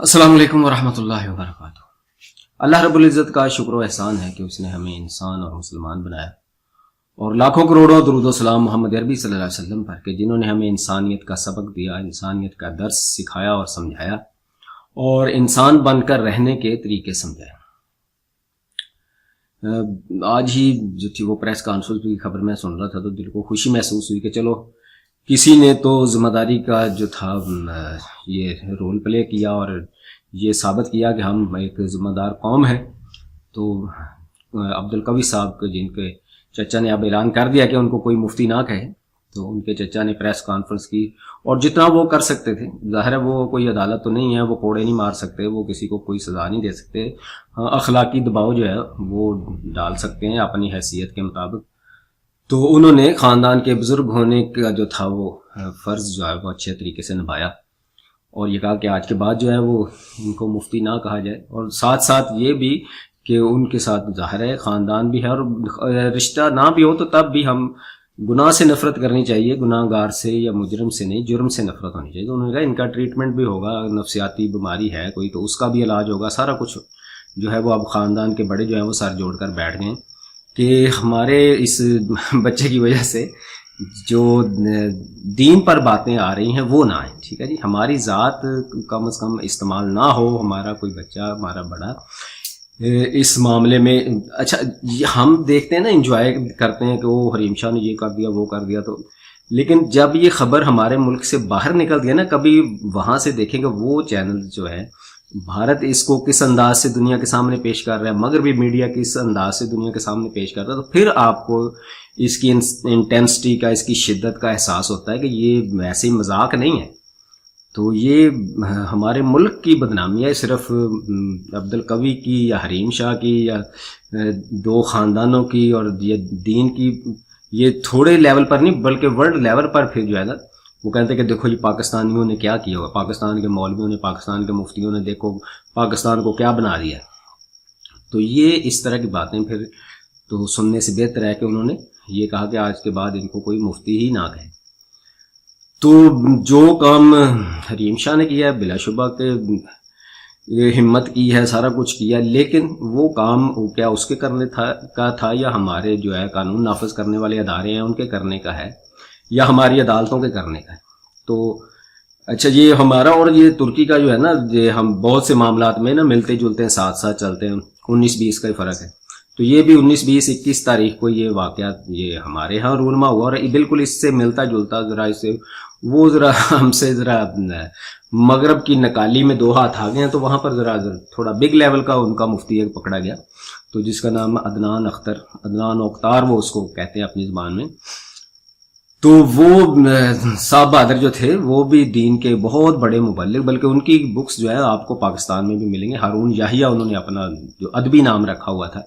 السلام علیکم ورحمۃ اللہ وبرکاتہ۔ اللہ رب العزت کا شکر و احسان ہے کہ اس نے ہمیں انسان اور مسلمان بنایا، اور لاکھوں کروڑوں درود و سلام محمد عربی صلی اللہ علیہ وسلم پر کہ جنہوں نے ہمیں انسانیت کا سبق دیا، انسانیت کا درس سکھایا اور سمجھایا، اور انسان بن کر رہنے کے طریقے سمجھائے۔ آج ہی جو تھی وہ پریس کانفرنس کی خبر میں سن رہا تھا تو دل کو خوشی محسوس ہوئی کہ چلو کسی نے تو ذمہ داری کا جو تھا یہ رول پلے کیا اور یہ ثابت کیا کہ ہم ایک ذمہ دار قوم ہیں۔ تو عبدالقوی صاحب جن کے چچا نے اب اعلان کر دیا کہ ان کو کوئی مفتی نہ کہے، تو ان کے چچا نے پریس کانفرنس کی اور جتنا وہ کر سکتے تھے، ظاہر ہے وہ کوئی عدالت تو نہیں ہے، وہ کوڑے نہیں مار سکتے، وہ کسی کو کوئی سزا نہیں دے سکتے، اخلاقی دباؤ جو ہے وہ ڈال سکتے ہیں اپنی حیثیت کے مطابق۔ تو انہوں نے خاندان کے بزرگ ہونے کا جو تھا وہ فرض جو ہے وہ اچھے طریقے سے نبھایا، اور یہ کہا کہ آج کے بعد جو ہے وہ ان کو مفتی نہ کہا جائے، اور ساتھ ساتھ یہ بھی کہ ان کے ساتھ ظاہر ہے خاندان بھی ہے، اور رشتہ نہ بھی ہو تو تب بھی ہم گناہ سے نفرت کرنی چاہیے، گناہ گار سے یا مجرم سے نہیں، جرم سے نفرت ہونی چاہیے۔ تو انہوں نے کہا ان کا ٹریٹمنٹ بھی ہوگا، نفسیاتی بیماری ہے کوئی تو اس کا بھی علاج ہوگا، سارا کچھ جو ہے وہ اب خاندان کے بڑے جو ہیں وہ سر جوڑ کر بیٹھ گئے کہ ہمارے اس بچے کی وجہ سے جو دین پر باتیں آ رہی ہیں وہ نہ آئیں، ٹھیک ہے جی، ہماری ذات کم از کم استعمال نہ ہو، ہمارا کوئی بچہ ہمارا بڑا اس معاملے میں۔ اچھا ہم دیکھتے ہیں نا، انجوائے کرتے ہیں کہ وہ حریم شاہ نے یہ کر دیا وہ کر دیا، تو لیکن جب یہ خبر ہمارے ملک سے باہر نکلتی ہے نا، کبھی وہاں سے دیکھیں کہ وہ چینل جو ہے بھارت اس کو کس انداز سے دنیا کے سامنے پیش کر رہا ہے، مغربی میڈیا کس انداز سے دنیا کے سامنے پیش کر رہا ہے، تو پھر آپ کو اس کی انٹینسٹی کا، اس کی شدت کا احساس ہوتا ہے کہ یہ ویسے ہی مذاق نہیں ہے۔ تو یہ ہمارے ملک کی بدنامی ہے، صرف عبدالقوی کی یا حریم شاہ کی یا دو خاندانوں کی اور یہ دین کی، یہ تھوڑے لیول پر نہیں بلکہ ورلڈ لیول پر پھر جو ہے نا وہ کہتے ہیں کہ دیکھو یہ پاکستانیوں نے کیا کیا ہوا، پاکستان کے مولویوں نے، پاکستان کے مفتیوں نے دیکھو پاکستان کو کیا بنا دیا۔ تو یہ اس طرح کی باتیں پھر تو سننے سے بہتر ہے کہ انہوں نے یہ کہا کہ آج کے بعد ان کو کوئی مفتی ہی نہ کہے۔ تو جو کام حریم شاہ نے کیا ہے بلا شبہ کہ ہمت کی ہے، سارا کچھ کیا، لیکن وہ کام کیا اس کے کرنے کا تھا یا ہمارے جو ہے قانون نافذ کرنے والے ادارے ہیں ان کے کرنے کا ہے یا ہماری عدالتوں کے کرنے کا ہے؟ تو اچھا یہ ہمارا اور یہ ترکی کا جو ہے نا، یہ ہم بہت سے معاملات میں نا ملتے جلتے ہیں، ساتھ ساتھ چلتے ہیں، 19-20 کا ہی فرق ہے۔ تو یہ بھی 19-20-21 تاریخ کو یہ واقعات یہ ہمارے ہاں رونما ہوا، اور بالکل اس سے ملتا جلتا ذرا اس سے وہ ذرا ہم سے ذرا مغرب کی نکالی میں دو ہاتھ آ گئے ہیں، تو وہاں پر ذرا تھوڑا بگ لیول کا ان کا مفتی ایک پکڑا گیا، تو جس کا نام عدنان اوختار وہ اس کو کہتے ہیں اپنی زبان میں۔ تو وہ صاحب بہادر جو تھے وہ بھی دین کے بہت بڑے مبلغ، بلکہ ان کی بکس جو ہے آپ کو پاکستان میں بھی ملیں گے، ہارون یحییٰ انہوں نے اپنا جو ادبی نام رکھا ہوا تھا،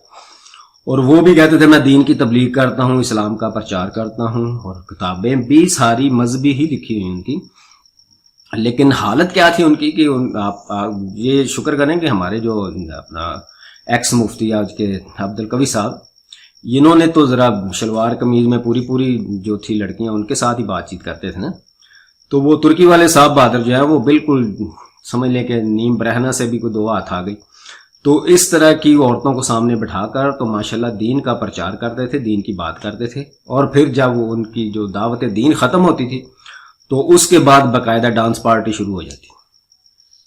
اور وہ بھی کہتے تھے میں دین کی تبلیغ کرتا ہوں، اسلام کا پرچار کرتا ہوں، اور کتابیں بھی ساری مذہبی ہی لکھی ہوئی ان کی۔ لیکن حالت کیا تھی ان کی کہ آپ یہ شکر کریں کہ ہمارے جو اپنا ایکس مفتی آج کے عبدالقوی صاحب، انہوں نے تو ذرا شلوار قمیض میں پوری جو تھی لڑکیاں ان کے ساتھ ہی بات چیت کرتے تھے نا، تو وہ ترکی والے صاحب بہادر جو ہے وہ بالکل سمجھ لیں کہ نیم برہنہ سے بھی کوئی دو ہاتھ آ گئی۔ تو اس طرح کی عورتوں کو سامنے بٹھا کر تو ماشاءاللہ دین کا پرچار کرتے تھے، دین کی بات کرتے تھے، اور پھر جب وہ ان کی جو دعوت دین ختم ہوتی تھی تو اس کے بعد باقاعدہ ڈانس پارٹی شروع ہو جاتی۔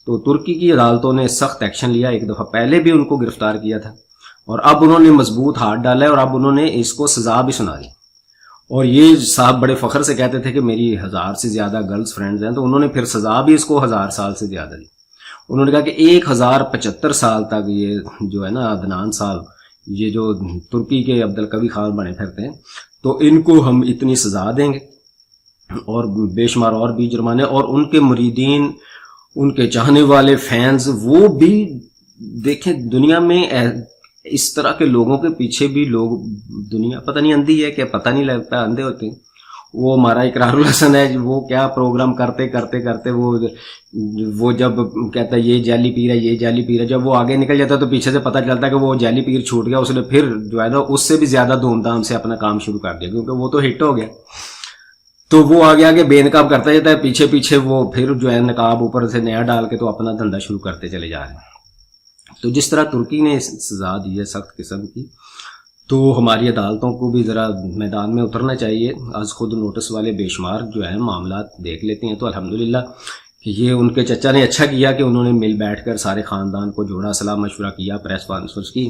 تو ترکی کی عدالتوں نے سخت ایکشن لیا، ایک دفعہ پہلے بھی ان کو گرفتار کیا تھا، اور اب انہوں نے مضبوط ہاتھ ڈالا ہے، اور اب انہوں نے اس کو سزا بھی سنا دی۔ اور یہ صاحب بڑے فخر سے کہتے تھے کہ میری 1000 سے زیادہ گرلز فرینڈز ہیں، تو انہوں نے پھر سزا بھی اس کو 1000 سال سے زیادہ دی۔ انہوں نے کہا کہ 1075 سال تک یہ جو ہے نا عدنان صاحب، یہ جو ترکی کے عبدالقوی خان بنے پھرتے ہیں، تو ان کو ہم اتنی سزا دیں گے اور بے شمار اور بھی جرمانے، اور ان کے مریدین، ان کے چاہنے والے فینز، وہ بھی دیکھیں دنیا میں اس طرح کے لوگوں کے پیچھے بھی لوگ، دنیا پتہ نہیں اندھی ہے کہ پتہ نہیں لگتا، اندھے ہوتے ہیں۔ وہ ہمارا اقرار الحسن ہے، وہ کیا پروگرام کرتے وہ جب کہتا ہے یہ جیلی پیر ہے، یہ جیلی پیر ہے، جب وہ آگے نکل جاتا ہے تو پیچھے سے پتہ چلتا ہے کہ وہ جیلی پیر چھوٹ گیا، اس نے پھر جو ہے نا اس سے بھی زیادہ دھوم دھام سے اپنا کام شروع کر دیا، کیونکہ وہ تو ہٹ ہو گیا۔ تو وہ آگے آگے بے نقاب کرتا جاتا ہے، پیچھے پیچھے وہ پھر جو ہے نقاب اوپر سے نیا ڈال کے تو اپنا دھندا شروع کرتے چلے جا رہے ہیں۔ تو جس طرح ترکی نے سزا دی ہے سخت قسم کی، تو ہماری عدالتوں کو بھی ذرا میدان میں اترنا چاہیے۔ از خود نوٹس والے بے شمار جو ہے معاملات دیکھ لیتے ہیں تو الحمدللہ کہ یہ ان کے چچا نے اچھا کیا کہ انہوں نے مل بیٹھ کر سارے خاندان کو جوڑا، صلاح مشورہ کیا، پریس کانفرنس کی،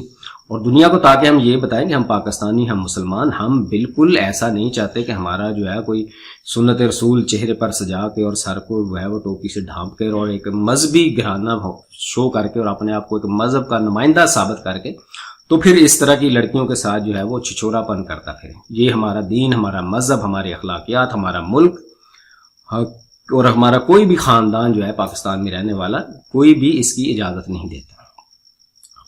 اور دنیا کو تاکہ ہم یہ بتائیں کہ ہم پاکستانی، ہم مسلمان، ہم بالکل ایسا نہیں چاہتے کہ ہمارا جو ہے کوئی سنت رسول چہرے پر سجا کے اور سر کو جو ہے وہ ٹوپی سے ڈھانپ کر اور ایک مذہبی گھرانہ شو کر کے اور اپنے آپ کو ایک مذہب کا نمائندہ ثابت کر کے تو پھر اس طرح کی لڑکیوں کے ساتھ جو ہے وہ چھچورا پن کرتا پھر۔ یہ ہمارا دین، ہمارا مذہب، ہمارے اخلاقیات، ہمارا ملک اور ہمارا کوئی بھی خاندان جو ہے پاکستان میں رہنے والا کوئی بھی اس کی اجازت نہیں دیتا۔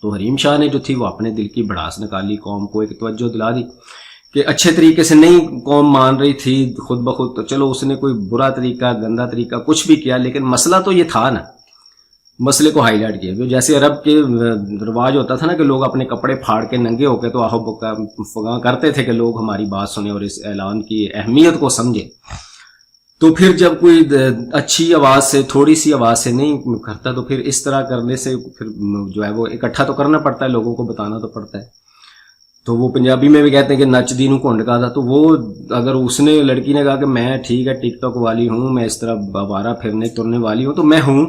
تو حریم شاہ نے جو تھی وہ اپنے دل کی بڑاس نکالی، قوم کو ایک توجہ دلا دی کہ اچھے طریقے سے نہیں قوم مان رہی تھی خود بخود، تو چلو اس نے کوئی برا طریقہ، گندا طریقہ کچھ بھی کیا، لیکن مسئلہ تو یہ تھا نا، مسئلے کو ہائی لائٹ کیا۔ جیسے عرب کے رواج ہوتا تھا نا کہ لوگ اپنے کپڑے پھاڑ کے ننگے ہو کے تو آہو فغاں کرتے تھے کہ لوگ ہماری بات سنیں اور اس اعلان کی اہمیت کو سمجھے۔ تو پھر جب کوئی اچھی آواز سے، تھوڑی سی آواز سے نہیں کرتا تو پھر اس طرح کرنے سے پھر جو ہے وہ اکٹھا تو کرنا پڑتا ہے، لوگوں کو بتانا تو پڑتا ہے۔ تو وہ پنجابی میں بھی کہتے ہیں کہ نچ دینوں کونڈ کا تھا، تو وہ اگر اس نے لڑکی نے کہا کہ میں ٹھیک ہے ٹک ٹاک والی ہوں، میں اس طرح آوارہ پھرنے ترنے والی ہوں تو میں ہوں،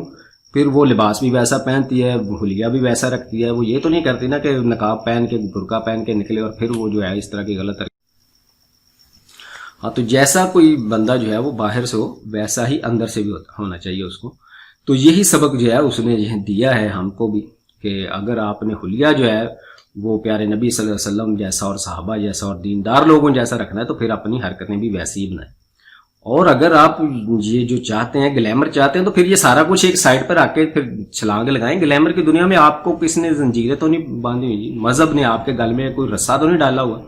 پھر وہ لباس بھی ویسا پہنتی ہے، حلیہ بھی ویسا رکھتی ہے، وہ یہ تو نہیں کرتی نا کہ نقاب پہن کے برقع پہن کے نکلے اور پھر وہ جو ہے اس طرح کی غلط ہاں۔ تو جیسا کوئی بندہ جو ہے وہ باہر سے ہو ویسا ہی اندر سے بھی ہونا چاہیے اس کو۔ تو یہی سبق جو ہے اس نے دیا ہے ہم کو بھی کہ اگر آپ نے حلیہ جو ہے وہ پیارے نبی صلی اللہ علیہ وسلم جیسا اور صحابہ جیسا اور دیندار لوگوں جیسا رکھنا ہے تو پھر اپنی حرکتیں بھی ویسی ہی بنائیں، اور اگر آپ یہ جو چاہتے ہیں گلیمر چاہتے ہیں تو پھر یہ سارا کچھ ایک سائڈ پر آ کے پھر چھلانگ لگائیں۔ گلیمر کی دنیا میں آپ کو کس نے زنجیریں تو نہیں باندھی ہوئی، مذہب نے آپ کے گل میں کوئی رسا تو نہیں ڈالا ہوا۔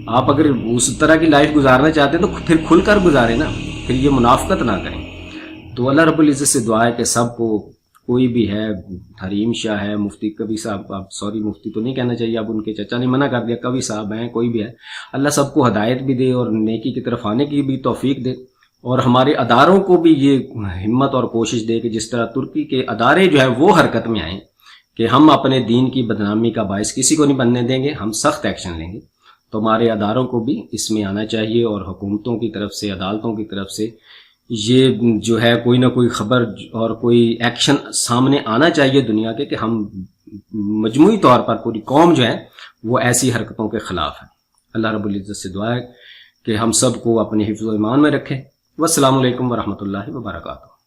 آپ اگر اس طرح کی لائف گزارنا چاہتے ہیں تو پھر کھل کر گزاریں نا، پھر یہ منافقت نہ کریں۔ تو اللہ رب العزت سے دعا ہے کہ سب کو، کوئی بھی ہے، حریم شاہ ہے، مفتی کبھی صاحب، آپ سوری مفتی تو نہیں کہنا چاہیے، اب ان کے چچا نے منع کر دیا، کبھی صاحب ہیں، کوئی بھی ہے، اللہ سب کو ہدایت بھی دے اور نیکی کی طرف آنے کی بھی توفیق دے، اور ہمارے اداروں کو بھی یہ ہمت اور کوشش دے کہ جس طرح ترکی کے ادارے جو ہے وہ حرکت میں آئیں کہ ہم اپنے دین کی بدنامی کا باعث کسی کو نہیں بننے دیں گے، ہم سخت ایکشن لیں گے۔ تو ہمارے اداروں کو بھی اس میں آنا چاہیے، اور حکومتوں کی طرف سے، عدالتوں کی طرف سے یہ جو ہے کوئی نہ کوئی خبر اور کوئی ایکشن سامنے آنا چاہیے دنیا کے کہ ہم مجموعی طور پر پوری قوم جو ہے وہ ایسی حرکتوں کے خلاف ہے۔ اللہ رب العزت سے دعا ہے کہ ہم سب کو اپنے حفظ و ایمان میں رکھے۔ والسلام علیکم ورحمۃ اللہ وبرکاتہ۔